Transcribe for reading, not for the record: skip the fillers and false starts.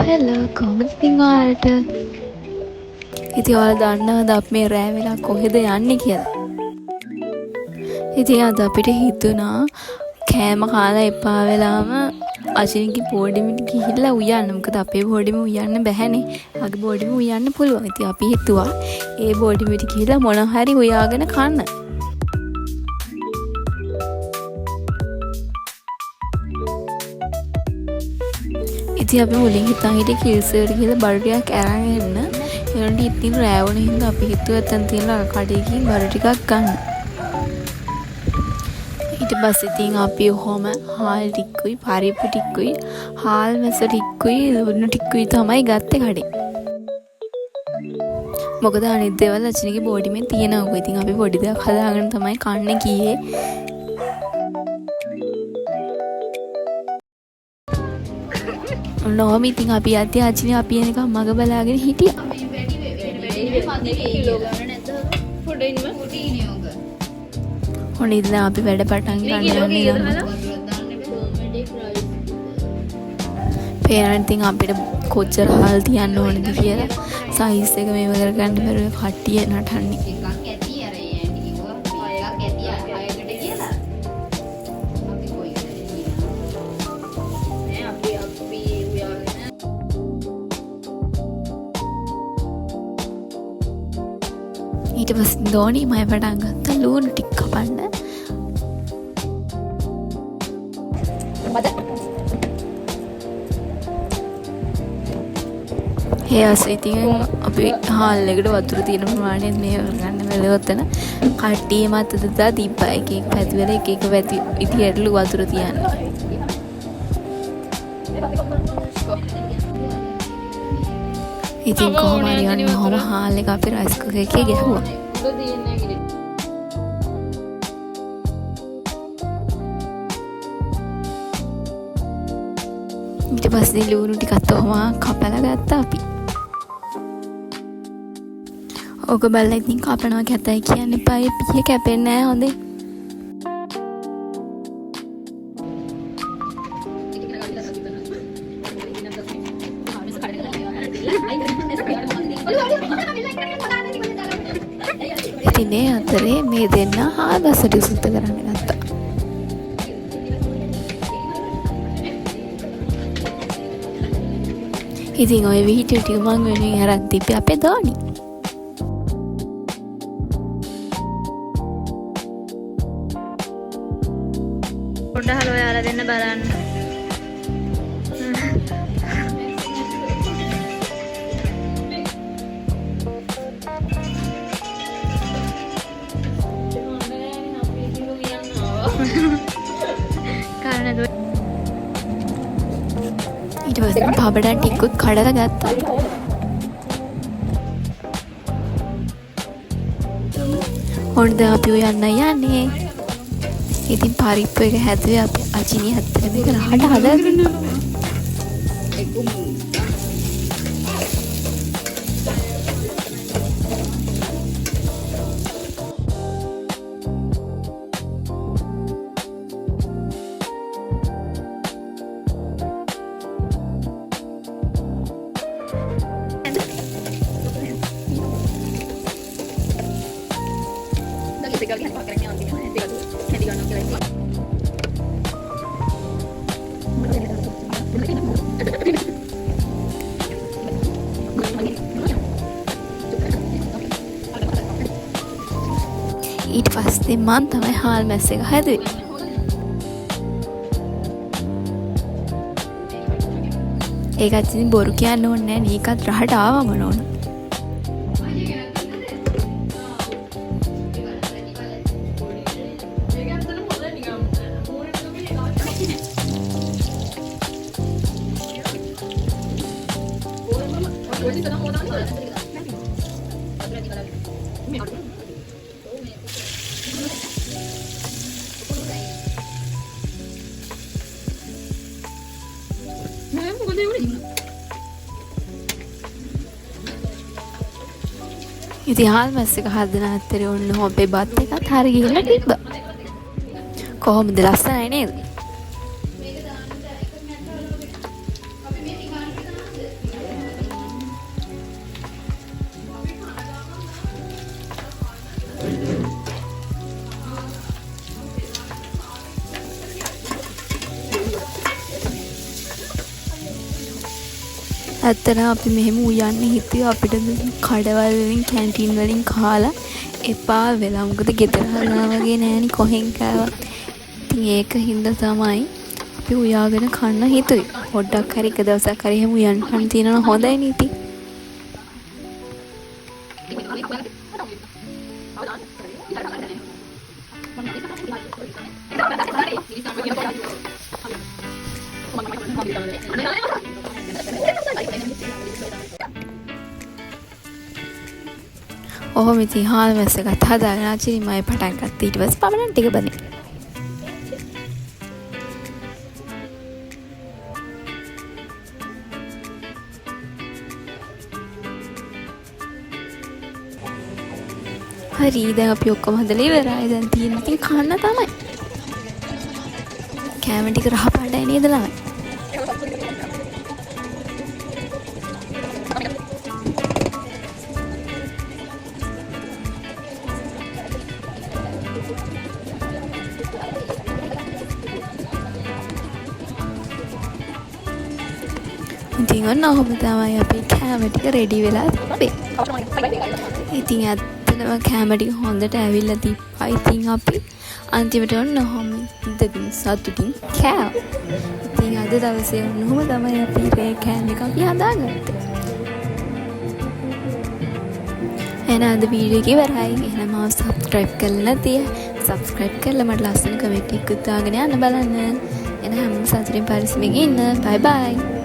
Hello කොහොමද ඉතින් ඔයාලට? ඉතින් ඔයාලා දන්නවද අපි මේ රෑ වෙලා කොහෙද යන්නේ කියලා? ඉතින් අද අපිට හිතුණා කෑම කාලා එපා වෙලාම අචිනිගේ බෝඩිමට ගිහිල්ලා උයන්න. මොකද අපේ බෝඩිම උයන්න බැහැනේ. ආගේ බෝඩිම උයන්න පුළුවන්. ඉතින් අපි හිතුවා ඒ බෝඩිමට ගිහිල්ලා මොන හරි උයාගෙන කන්න. ඉතින් අපි මුලින් හිතන් හිටියේ කිල්සෙට ගිහලා බඩු ටිකක් අරන් එන්න. ඒනොට ඉතින් රෑ වුණ හින්දා අපි හිතුවා එතන තියෙන කඩේකින් බඩු ටිකක් ගන්න. ඊට පස්සේ ඉතින් අපි ඔහොම හාල් ටිකුයි පරිප්පු ටිකුයි හාල් මැස ටිකුයි ලුණු ටිකුයි තමයි ගත්තේ කඩේ. මොකද අනිත් දේවල් අචිනිගේ බෝඩිමේ තියෙනවා. ඉතින් අපි පොඩි දෙයක් හදාගෙන තමයි කන්නේ ගියේ. නොම ඉතින් අපි අද අචිනි අපි එනකම් මග බලාගෙන හිටියා. ඔන්න ඉතින් අපි වැඩ පටන් ගන්න යනවා. පේරන් ඉතින් අපිට කොච්චර හාල් තියන්න ඕනද කියලා සයිස් එක මේව කරගන්න බැරුව කට්ටිය නටන්නේ. ඊට පස්සේ දෝනි මම පටන් ගත්තා ලුණු ටික කපන්න. ඒ අසිතින් අපි හාල් එකට වතුර තියෙන ප්‍රමාණය මේ කරගන්න බැලුවොත් එන කට්ටිය මත දදා දීපා එක එක පැති වල එක එක පැති විදියටලු වතුර තියන්නේ. ඉතින් කොහොම හරි යන්න ඔහොම හාල් එක අපි රයිස් කුකර් එකේ ගැහුවා. ඊට පස්සේ ලුණු ටිකත් ඔහොම කපලා ගත්තා අපි. ඔක බලලා ඉතින් කපනවා කැතයි කියන්න එපා. ඒ පිය කැපෙන්නේ නැහැ හොඳේ. ඉතින් මේ අතරේ මේ දෙන්න හාගසට සුද්ධ කරන්න ගත්තා. ඉතින් ඔය වීඩියෝ ටික මං වෙනුවෙන් අරන් තිබ්බේ අපේ දෝනි. පොඩ්ඩක් හලෝ යාලා දෙන්න බලන්න. ඊට පස්සේ පාපඩන් ටිකකුත් කඩලා ගත්තා. ඔන්න දැන් අපි යන්නේ. ඉතින් පරිප්පු එක හැදුවේ අපි අචිනි හැත්තේ මේක රහට හදාගෙන. ඊට පස්සේ මන් තමයි හාල් මැස් එක හැදුවේ. ඒකත් ඉතින් බොරු කියන්න ඕනේ නැහැ. නීකත් රහට ආවම නෝන. ඉතින් හාල් මැස් එක හදන අතරේ ඔන්න අපේ බත් එකත් හරි ගිහලා තිබ්බා. කොහොමද ලස්සනයි නේද? ඇත්තට අපි මෙහෙම උයන්න හිතුවේ අපිට කඩවල් වලින් කැන්ටින් වලින් කාලා එපා වෙලා. මොකද ගෙදර හදනවා වගේ නෑනි කොහෙන් කෑවත්. ඉතින් ඒක හින්දා තමයි අපි උයාගෙන කන්න හිතුවේ. පොඩ්ඩක් හරි එක දවසක් හරි එහෙම උයන්න කන්න තියෙනවා හොඳයි නේ ඉතින්. ඔහොම ඉතින් හාල් මැස්ස එකත් හදාගෙන අචිරිමයි පටන් ගත්තා. ඊට පස්සේ පමණක් ටික බනේ. හරි දැන් අපි ඔක්කොම හදලා ඉවරයි. දැන් තියෙන ඉතින් කන්න තමයි. කෑම ටික රහ පාඩයි නේද ළමයි? ඉතින් ඔන්න ඔහොම තමයි අපේ කෑම ටික රෙඩි වෙලා තිබ්බේ. ඉතින් ඇත්තටම කෑම ටික හොඳට ඇවිල්ලා තිබ්බා. ඉතින් අපි අන්තිමට ඔන්න ඔහොම ඉඳගෙන සතුටින් කෑවා. ඉතින් අද දවසේ ඔන්න ඔහොම තමයි අපි රේ කෑම එක අපි හදාගත්තේ. එහෙනම් අද වීඩියෝ එක ඉවරයි. එහෙනම් මාව සබ්ස්ක්‍රයිබ් කරලා නැතිය. සබ්ස්ක්‍රයිබ් කරලා මට ලස්සන කමෙන්ට් එකක් දාගෙන යන්න බලන්න. එහෙනම් හැමෝම සතුටින් පරිස්සමෙන් ඉන්න. බයි බයි.